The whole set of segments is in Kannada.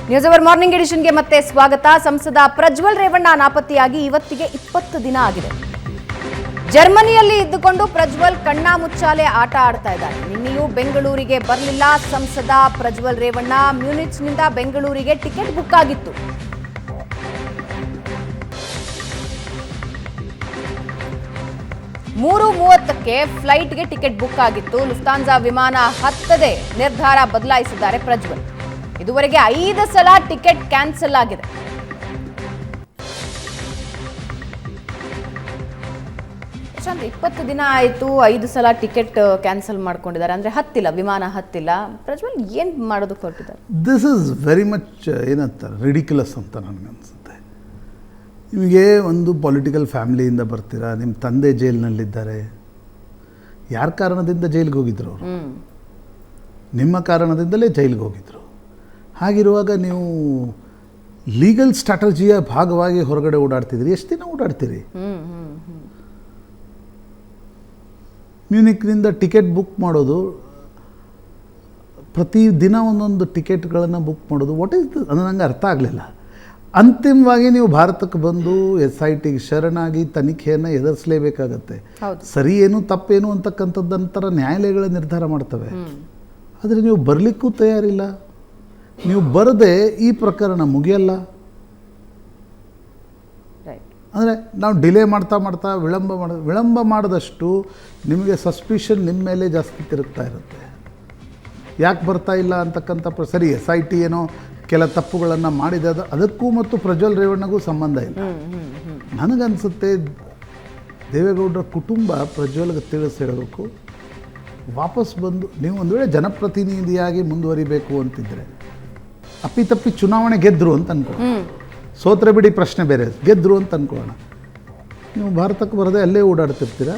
ನ್ಯೂಸ್ ಅವರ್ ಮಾರ್ನಿಂಗ್ ಎಡಿಷನ್ಗೆ ಮತ್ತೆ ಸ್ವಾಗತ. ಸಂಸದ ಪ್ರಜ್ವಲ್ ರೇವಣ್ಣ ನಾಪತ್ತೆಯಾಗಿ ಇವತ್ತಿಗೆ 20 ದಿನ ಆಗಿದೆ. ಜರ್ಮನಿಯಲ್ಲಿ ಇದ್ದುಕೊಂಡು ಪ್ರಜ್ವಲ್ ಕಣ್ಣಾ ಮುಚ್ಚಾಲೆ ಆಟ ಆಡ್ತಾ ಇದ್ದಾರೆ. ನಿನ್ನೆಯೂ ಬೆಂಗಳೂರಿಗೆ ಬರಲಿಲ್ಲ ಸಂಸದ ಪ್ರಜ್ವಲ್ ರೇವಣ್ಣ. ಮ್ಯೂನಿಚ್ನಿಂದ ಬೆಂಗಳೂರಿಗೆ ಟಿಕೆಟ್ ಬುಕ್ ಆಗಿತ್ತು. ಮೂರು 30ಕ್ಕೆ ಫ್ಲೈಟ್ಗೆ ಟಿಕೆಟ್ ಬುಕ್ ಆಗಿತ್ತು. ಲುಫ್ತಾನ್ಸಾ ವಿಮಾನ ಹತ್ತದೆ ನಿರ್ಧಾರ ಬದಲಾಯಿಸಿದ್ದಾರೆ ಪ್ರಜ್ವಲ್. ಇದುವರೆಗೆ 5 ಸಲ ಟಿಕೆಟ್ ಕ್ಯಾನ್ಸಲ್ ಆಗಿದೆ. ಪ್ರಶಾಂತ್, 20 ದಿನ ಆಯಿತು, 5 ಸಲ ಟಿಕೆಟ್ ಕ್ಯಾನ್ಸಲ್ ಮಾಡ್ಕೊಂಡಿದ್ದಾರೆ. ಅಂದ್ರೆ ಹತ್ತಿಲ್ಲ, ವಿಮಾನ ಹತ್ತಿಲ್ಲ. ಪ್ರಜ್ವಲ್ ಏನ್ ಮಾಡೋದಕ್ಕೆ ಹೊರಟಿದ್ದಾರೆ? ದಿಸ್ ಇಸ್ ವೆರಿ ಮಚ್ ಏನಂತಾರೆ ರಿಡಿಕ್ಯುಲಸ್ ಅಂತ ನನಗನ್ಸುತ್ತೆ. ನಿಮಗೆ ಒಂದು ಪೊಲಿಟಿಕಲ್ ಫ್ಯಾಮಿಲಿಯಿಂದ ಬರ್ತೀರಾ, ನಿಮ್ಮ ತಂದೆ ಜೈಲಿನಲ್ಲಿದ್ದಾರೆ. ಯಾರ ಕಾರಣದಿಂದ ಜೈಲಿಗೆ ಹೋಗಿದ್ರು ಅವರು? ನಿಮ್ಮ ಕಾರಣದಿಂದಲೇ ಜೈಲಿಗೆ ಹೋಗಿದ್ರು. ಹಾಗಿರುವಾಗ ನೀವು ಲೀಗಲ್ ಸ್ಟ್ರಾಟಜಿಯ ಭಾಗವಾಗಿ ಹೊರಗಡೆ ಓಡಾಡ್ತಿದ್ರಿ. ಎಷ್ಟು ದಿನ ಓಡಾಡ್ತೀರಿ? ಮ್ಯೂನಿಕ್ನಿಂದ ಟಿಕೆಟ್ ಬುಕ್ ಮಾಡೋದು, ಪ್ರತಿ ದಿನ ಒಂದೊಂದು ಟಿಕೆಟ್ಗಳನ್ನು ಬುಕ್ ಮಾಡೋದು, ವಾಟ್ ಈಸ್ ಅದು ನನಗೆ ಅರ್ಥ ಆಗಲಿಲ್ಲ. ಅಂತಿಮವಾಗಿ ನೀವು ಭಾರತಕ್ಕೆ ಬಂದು SITಗೆ ಶರಣಾಗಿ ತನಿಖೆಯನ್ನು ಎದುರಿಸಲೇಬೇಕಾಗತ್ತೆ. ಸರಿ ಏನು ತಪ್ಪೇನು ಅಂತಕ್ಕಂಥದ್ದು ನಂತರ ನ್ಯಾಯಾಲಯಗಳ ನಿರ್ಧಾರ ಮಾಡ್ತವೆ. ಆದರೆ ನೀವು ಬರಲಿಕ್ಕೂ ತಯಾರಿಲ್ಲ. ನೀವು ಬರದೆ ಈ ಪ್ರಕರಣ ಮುಗಿಯಲ್ಲ. ಅಂದರೆ ನಾವು ಡಿಲೇ ಮಾಡ್ತಾ ವಿಳಂಬ ಮಾಡಿದಷ್ಟು ನಿಮಗೆ ಸಸ್ಪಿಷನ್ ನಿಮ್ಮ ಮೇಲೆ ಜಾಸ್ತಿ ತಿರುಗ್ತಾ ಇರುತ್ತೆ. ಯಾಕೆ ಬರ್ತಾ ಇಲ್ಲ ಅಂತಕ್ಕಂಥ ಸರಿ SIT ಏನೋ ಕೆಲ ತಪ್ಪುಗಳನ್ನು ಮಾಡಿದೆ, ಅದಕ್ಕೂ ಮತ್ತು ಪ್ರಜ್ವಲ್ ರೇವಣ್ಣಗೂ ಸಂಬಂಧ ಇಲ್ಲ. ನನಗನ್ಸುತ್ತೆ ದೇವೇಗೌಡರ ಕುಟುಂಬ ಪ್ರಜ್ವಲ್ಗೆ ತಿಳಿಸಿ ಹೇಳಬೇಕು, ವಾಪಸ್ ಬಂದು ನೀವು ಒಂದು ವೇಳೆ ಜನಪ್ರತಿನಿಧಿಯಾಗಿ ಮುಂದುವರಿಬೇಕು ಅಂತಿದ್ರೆ, ಅಪ್ಪಿತಪ್ಪಿ ಚುನಾವಣೆ ಗೆದ್ದರು ಅಂತ ಅನ್ಕೊಳ್ಳೋಣ, ಸೋತ್ರೆ ಬಿಡಿ ಪ್ರಶ್ನೆ ಬೇರೆ, ಗೆದ್ದರು ಅಂತ ಅನ್ಕೊಳ್ಳೋಣ, ನೀವು ಭಾರತಕ್ಕೆ ಬರದೆ ಅಲ್ಲೇ ಓಡಾಡ್ತಿರ್ತೀರ.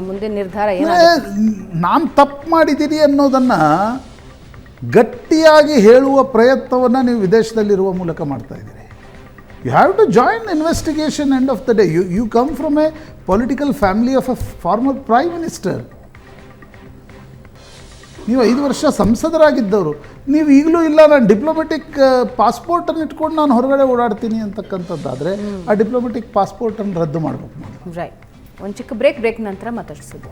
ಮುಂದೆ ನಿರ್ಧಾರ ನಾನು ತಪ್ಪು ಮಾಡಿದ್ದೀನಿ ಅನ್ನೋದನ್ನು ಗಟ್ಟಿಯಾಗಿ ಹೇಳುವ ಪ್ರಯತ್ನವನ್ನು ನೀವು ವಿದೇಶದಲ್ಲಿರುವ ಮೂಲಕ ಮಾಡ್ತಾ ಇದ್ದೀರಿ. You have to join investigation end of the day. You come from a political family of a former prime minister. ನೀವು 5 ವರ್ಷ ಸಂಸದರಾಗಿದ್ದವರು. ನೀವು ಈಗಲೂ ಇಲ್ಲ ನಾನು ಡಿಪ್ಲೊಮೆಟಿಕ್ ಪಾಸ್ಪೋರ್ಟನ್ನು ಇಟ್ಕೊಂಡು ನಾನು ಹೊರಗಡೆ ಓಡಾಡ್ತೀನಿ ಅಂತಕ್ಕಂಥದ್ದಾದರೆ ಆ ಡಿಪ್ಲೊಮೆಟಿಕ್ ಪಾಸ್ಪೋರ್ಟನ್ನು ರದ್ದು ಮಾಡಬೇಕು. ರೈಟ್. ಒಂದು ಚಿಕ್ಕ ಬ್ರೇಕ್ ನಂತರ ಮಾತಾಡಿಸೋದು.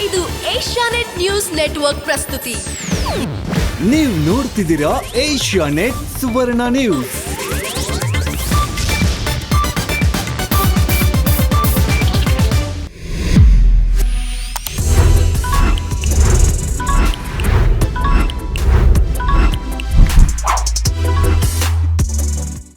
ಇದು ಏಷ್ಯಾನೆಟ್ ನ್ಯೂಸ್ ನೆಟ್ವರ್ಕ್ ಪ್ರಸ್ತುತಿ. ನೀವು ನೋಡ್ತಿದ್ದೀರಾ ಏಷ್ಯಾನೆಟ್ ಸುವರ್ಣ ನ್ಯೂಸ್.